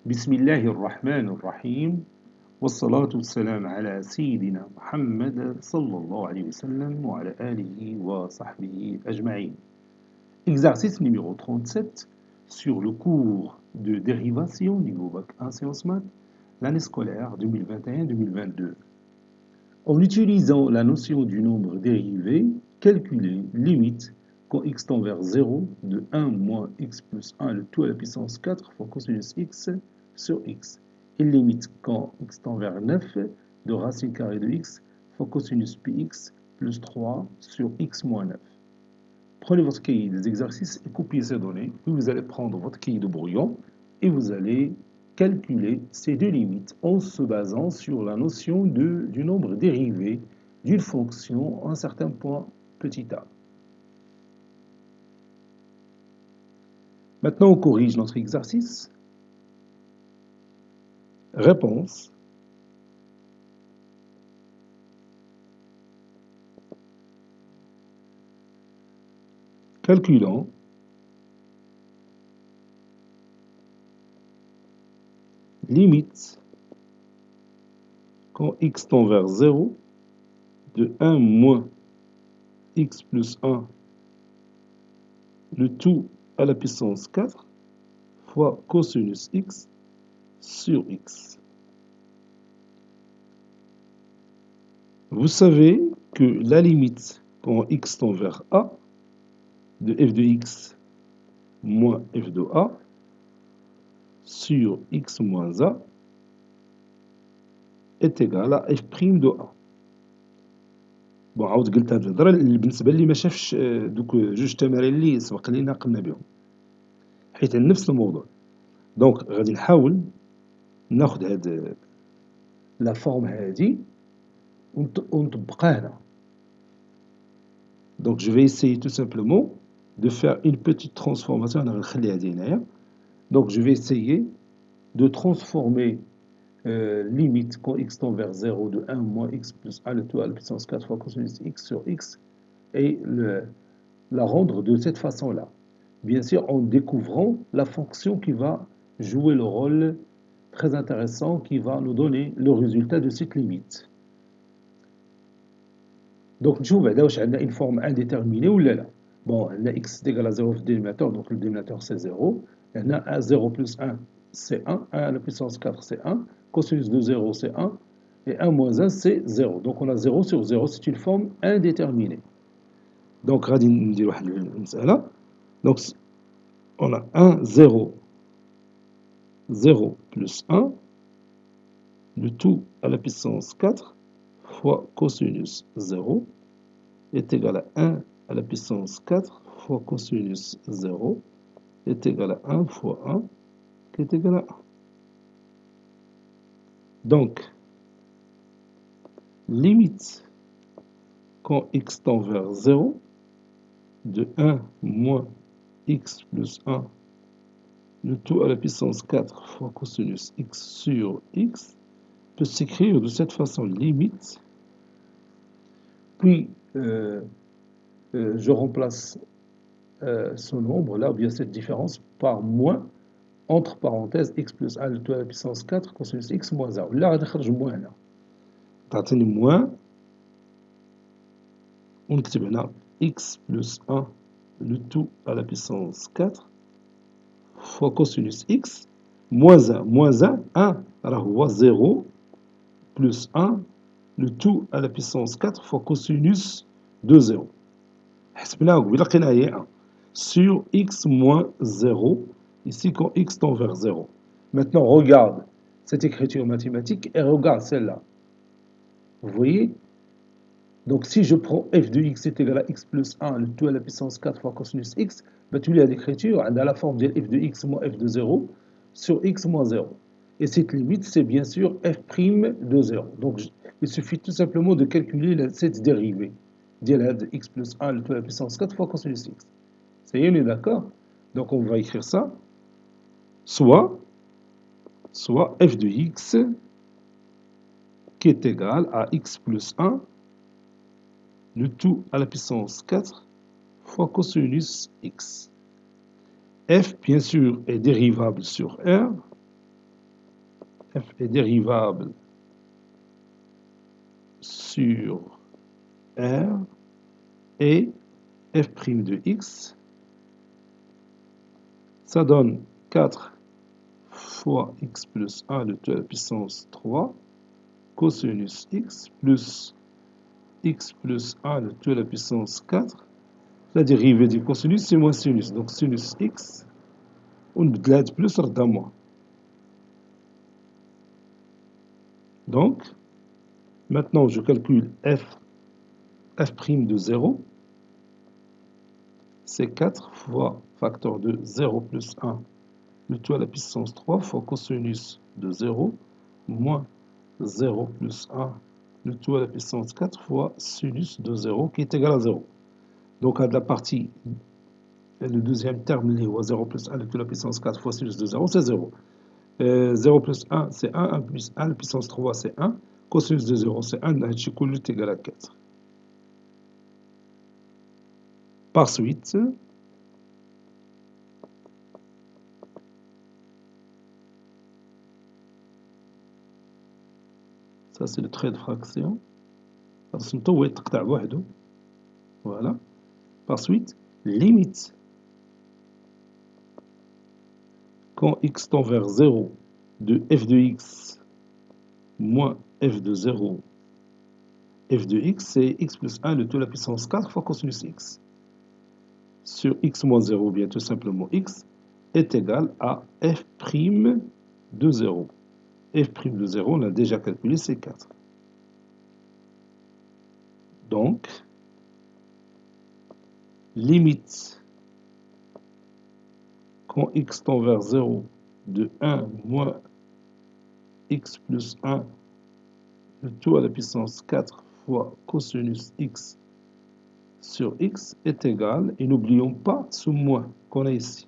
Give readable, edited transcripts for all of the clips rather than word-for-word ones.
بسم الله الرحمن الرحيم والصلاة والسلام على سيدنا محمد صلى الله عليه وسلم وعلى آله وصحبه أجمعين. Exercice numéro 37 sur le cours de dérivation niveau bac 1 sciences maths, l'année scolaire 2021-2022. En utilisant la notion du nombre dérivé, calculez limite quand x tend vers 0 de 1 moins x plus 1 le tout à la puissance 4 fois cosinus x sur x. Et limite quand x tend vers 9 de racine carrée de x fois cosinus px plus 3 sur x moins 9. Prenez votre cahier des exercices et copiez ces données, puis vous allez prendre votre cahier de brouillon et vous allez calculer ces deux limites en se basant sur la notion du nombre dérivé d'une fonction à un certain point petit a. Maintenant, on corrige notre exercice. Réponse. Calculant limite quand x tend vers 0 de 1 moins x plus 1 le tout à la puissance 4 fois cosinus x sur x. Vous savez que la limite quand x tend vers a de f de x moins f de a sur x moins a est égale à f' de a. بون عاود قلت هاد الهضره اللي بالنسبه لي ما شافش دوك جوج تمارين اللي سبق لينا قمنا بهم حيت عن نفس الموضوع. دونك غادي نحاول ناخد هاد لا فورم هادي ونطبقها هنا. Donc je vais essayer tout simplement de faire une petite transformation. أنا غنخليها هادي هنايا. Donc je vais essayer de transformer limite quand x tend vers 0 de 1 moins x plus 1 le tout à la puissance 4 fois cosinus x sur x et la rendre de cette façon-là. Bien sûr, en découvrant la fonction qui va jouer le rôle très intéressant qui va nous donner le résultat de cette limite. Donc, نشوف بعدا واش عندنا une forme indéterminée ولا لا. Bon, on a x est égal à 0 في le dénominateur, donc le dénominateur c'est 0. On a 0 plus 1 c'est 1, 1 à la puissance 4 c'est 1, cosinus de 0 c'est 1, et 1 moins 1 c'est 0. Donc on a 0 sur 0, c'est une forme indéterminée. Donc غادي ندير واحد المسألة. Donc on a 1, 0, 0 plus 1, le tout à la puissance 4 fois cosinus 0 est égal à 1 à la puissance 4 fois cosinus 0 est égal à 1 fois 1 qui est égal à 1. Donc, limite quand x tend vers 0 de 1 moins x plus 1 le tout à la puissance 4 fois cosinus x sur x peut s'écrire de cette façon. Limite, puis je remplace ce nombre là, ou bien cette différence, par moins entre parenthèses x plus 1 le tout à la puissance 4 cosinus x moins 1. Là غادي نخرج moins هنا. تعطيني moins ونكتب هنا x plus 1 le tout à la puissance 4 fois cosinus x moins 1. Moins 1, 1 راه هو 0 plus 1 le tout à la puissance 4 fois cosinus de 0. حسبناها قبيله لقينا هي 1 sur x moins 0 ici quand x tend vers 0. Maintenant regarde cette écriture mathématique et regarde celle-là. Vous voyez? Donc si je prends f de x est égal à x plus 1 le tout à la puissance 4 fois cosinus x, bah, tu lis l'écriture à la forme de f de x moins f de 0 sur x moins 0. Et cette limite, c'est bien sûr f' de 0. Donc il suffit tout simplement de calculer cette dérivée de x plus 1 le tout à la puissance 4 fois cosinus x. Ça y est, on est d'accord? Donc on va écrire ça. Soit f de x qui est égal à x plus 1 le tout à la puissance 4 fois cosinus x. F, bien sûr, est dérivable sur R. f est dérivable sur R et f' de x, ça donne 4 fois x plus 1 de la puissance 3 cosinus x plus x plus 1 de la puissance 4. La dérivée du cosinus, c'est moins sinus. Donc sinus x, on بدلات plus ردها moins. Donc, maintenant je calcule f' de 0. C'est 4 fois facteur de 0 plus 1, le tout à la puissance 3 fois cosinus de 0, moins 0 plus 1, le tout à la puissance 4 fois sinus de 0 qui est égal à 0. Donc à la partie, le deuxième terme, les 0 plus 1, le tout à la puissance 4 fois sinus de 0, c'est 0. 0 plus 1, c'est 1, 1 plus 1, la puissance 3, c'est 1, cosinus de 0, c'est 1, le est égal à 4. Par suite, ça c'est le trait de fraction. Voilà. Par suite, limite quand x tend vers 0 de f de x moins f de 0, f de x c'est x plus 1 de tout à la puissance 4 fois cosinus x sur x moins 0, ou bien tout simplement x, est égal à f' de 0. f' de 0, on l'a déjà calculé, c'est 4. Donc, limite quand x tend vers 0 de 1 moins x plus 1 de tout à la puissance 4 fois cosinus x sur x est égal, et n'oublions pas ce moins qu'on a ici.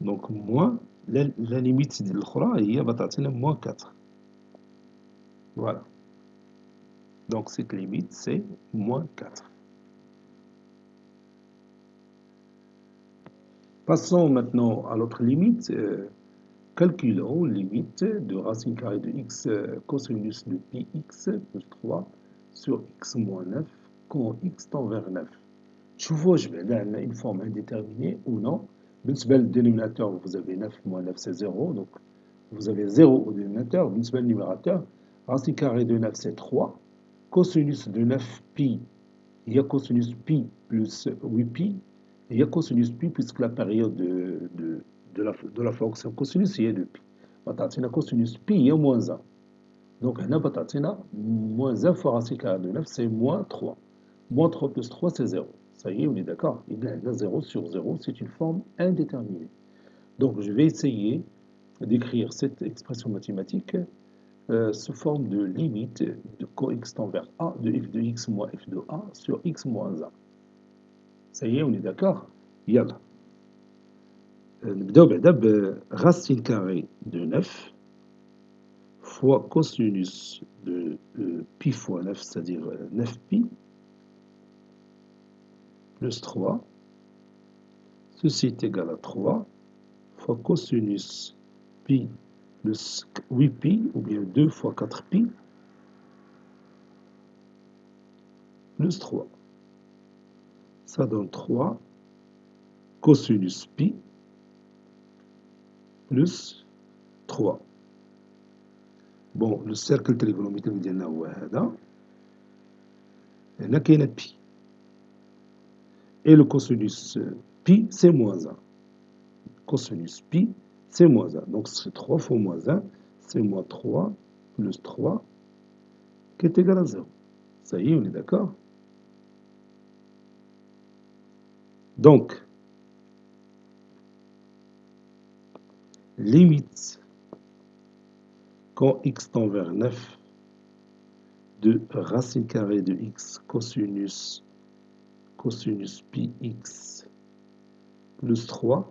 Donc moins, la limite de l'autre, il y a moins 4. Voilà. Donc cette limite, c'est moins 4. Passons maintenant à l'autre limite. Calculons limite de racine carrée de x cosinus de pi x plus 3 sur x moins 9 quand x tend vers 9. شوفوا جمعنا عندنا une forme indéterminée ou non. بالنسبة للدénominateur, vous avez 9 moins 9, c'est 0. Donc, vous avez 0 au dénominateur. بالنسبة للnumérateur, racine carrée de 9, c'est 3. Cosinus de 9 pi, il y a cosinus pi plus 8 pi. Il y a cosinus pi puisque la période de la fonction cosinus est de pi. بتعطينا cosinus pi, il y a moins 1. Donc, هنا بتعطينا moins 1 fois racine carrée de 9, c'est moins 3. Moins 3 plus 3, c'est 0. Ça y est, on est d'accord. Il y a 0 sur 0, c'est une forme indéterminée. Donc, je vais essayer d'écrire cette expression mathématique sous forme de limite de quand x tend vers a de f de x moins f de a sur x moins 1. Ça y est, on est d'accord. يلا. نبداو بعدا برacine carrée de 9 fois cosinus de pi fois 9, c'est-à-dire 9 pi, plus 3. Ceci est égal à 3 fois cosinus pi plus 8 pi, ou bien 2 fois 4 pi, plus 3. Ça donne 3 cosinus pi plus 3. Bon, le cercle trigonométrique ديالنا هو هذا. هنا كاينه pi. Et le cosinus pi, c'est moins 1. Cosinus pi, c'est moins 1. Donc c'est 3 fois moins 1, c'est moins 3 plus 3 qui est égal à 0. Ça y est, on est d'accord. Donc, limite quand x tend vers 9 de racine carrée de x cosinus pi x plus 3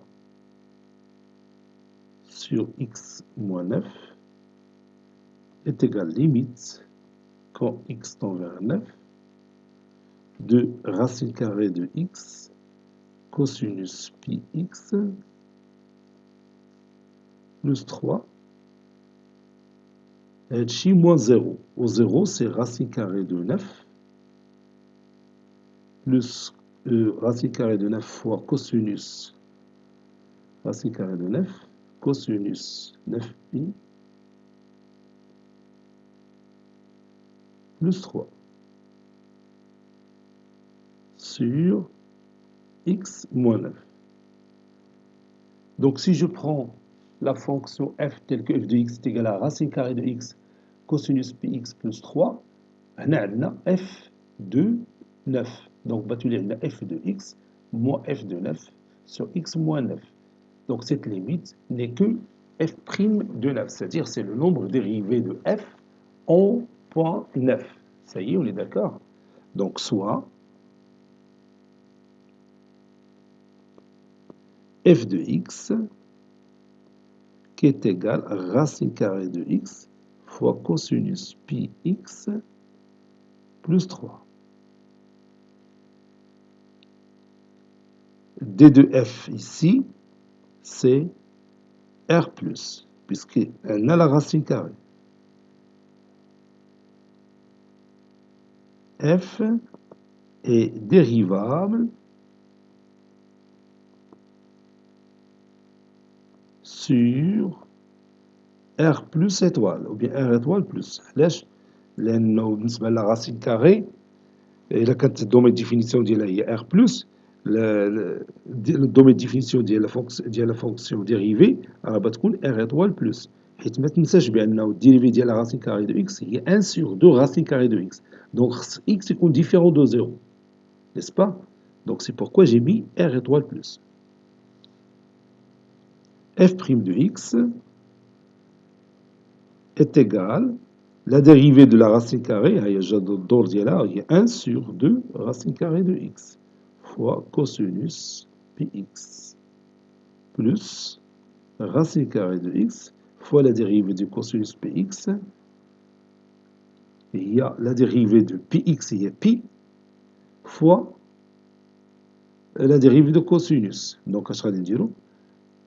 sur x moins 9 est égal limite quand x tend vers 9 de racine carrée de x cosinus pi x plus 3. هادشي moins 0. Au 0, c'est racine carrée de 9 plus racine carrée de 9 fois cosinus racine carrée de 9 cosinus 9pi plus 3 sur x moins 9. Donc si je prends la fonction f telle que f de x est égal à racine carrée de x cosinus px plus 3, on a f de 9. Donc on a f de x moins f de 9 sur x moins 9. Donc cette limite n'est que f' de 9, c'est-à-dire c'est le nombre dérivé de f en point 9. Ça y est, on est d'accord? Donc soit f de x qui est égal à racine carrée de x fois cosinus pi x plus 3. D de f ici, c'est R+, puisqu'elle a la racine carrée. F est dérivable sur R plus étoile, ou bien R étoile plus. علاش؟ لأنه بالنسبة للرacine carrée إلا كانت الدومين ديفينيسيون ديالها هي R plus الدومين ديفينيسيون ديال لا فونكسيون ديريفي راه بتكون R étoile plus. حيت ما تنساش بأنه الديريفي ديال la racine carrée de x هي 1 sur 2 racine carrée de x. Donc x يكون différent de 0. N'est-ce pas? Donc c'est pourquoi j'ai mis R étoile plus. F' de x est égal, la dérivée de la racine carrée, il y a 1 sur 2 racine carrée de x fois cosinus px plus racine carrée de x fois la dérivée du cosinus px. Il y a la dérivée de px, il y a pi fois la dérivée de cosinus. Donc اش غادي نديرو؟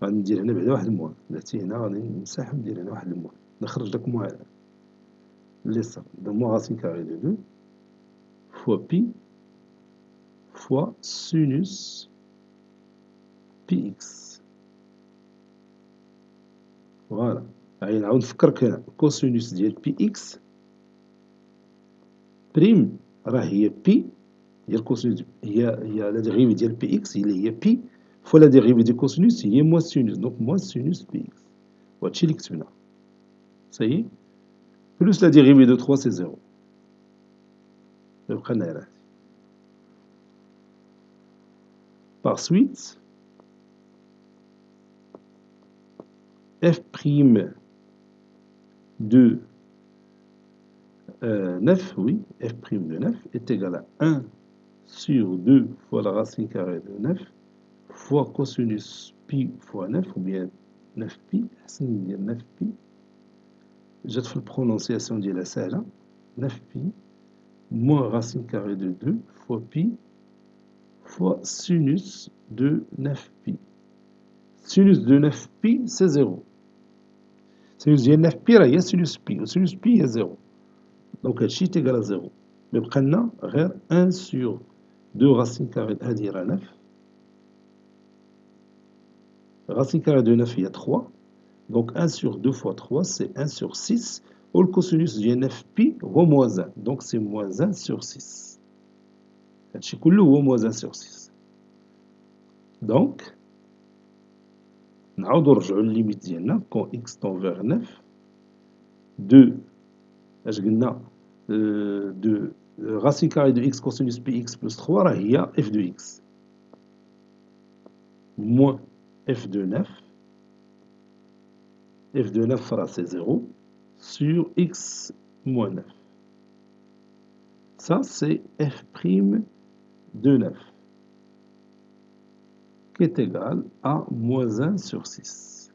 غادي ندير هنا بعدا واحد الموان، درتي هنا غادي نمسح وندير هنا واحد الموان، نخرج داك الموان اللي صافي. Donc moins racine carrée de 2 fois pi fois sinus px. Voilà. غادي نعاود نفكرك هنا كوسينوس ديال بي اكس بريم راه هي بي هي الكوسينوس هي لا ديريفي ديال بي اكس اللي هي بي فوا لا ديريفي ديال كوسينوس هي موان سينوس، دونك موان سينوس بي اكس. وهادشي اللي كتبنا. صايي بلوس لا ديريفي دو 3 سي 0. يبقى لنا غير هادي. Par suite, f' de 9, oui, f' de 9 est égal à 1 sur 2 fois la racine carrée de 9 fois cosinus pi fois 9, ou bien 9pi, أحسن ندير 9pi. جات في البرونونسياسيون ديالها ساهلة. 9pi moins racine carrée de 2 fois pi fois sinus de 9pi. Sinus de 9pi, c'est 0. Sinus ديال 9pi راه هي sinus pi، و sinus pi هي 0. Donc هادشي est égal à 0. ما يبقى لنا غير 1 sur 2 racine carrée هادي راه 9. Racine carrée de 9 هي 3. Donc 1 sur 2 fois 3, c'est 1 sur 6. Ou le cosinus de 9pi هو moins 1. Donc c'est moins 1 sur 6. هادشي كله هو moins 1 sur 6. Donc نعاودو نرجعو للليميت ديالنا كون x tend vers 9 de اش قلنا de racine carrée de x cosinus px plus 3 راه هي f de x moins f de 9. f de 9 راه c'est 0 sur x moins 9. Ça c'est f' de 9 qui est égal à moins 1 sur 6.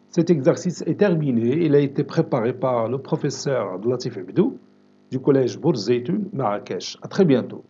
Cet exercice est terminé. Il a été préparé par le professeur Abdelatif Abdou du collège Bourz Zeytoun, Marrakech. À très bientôt.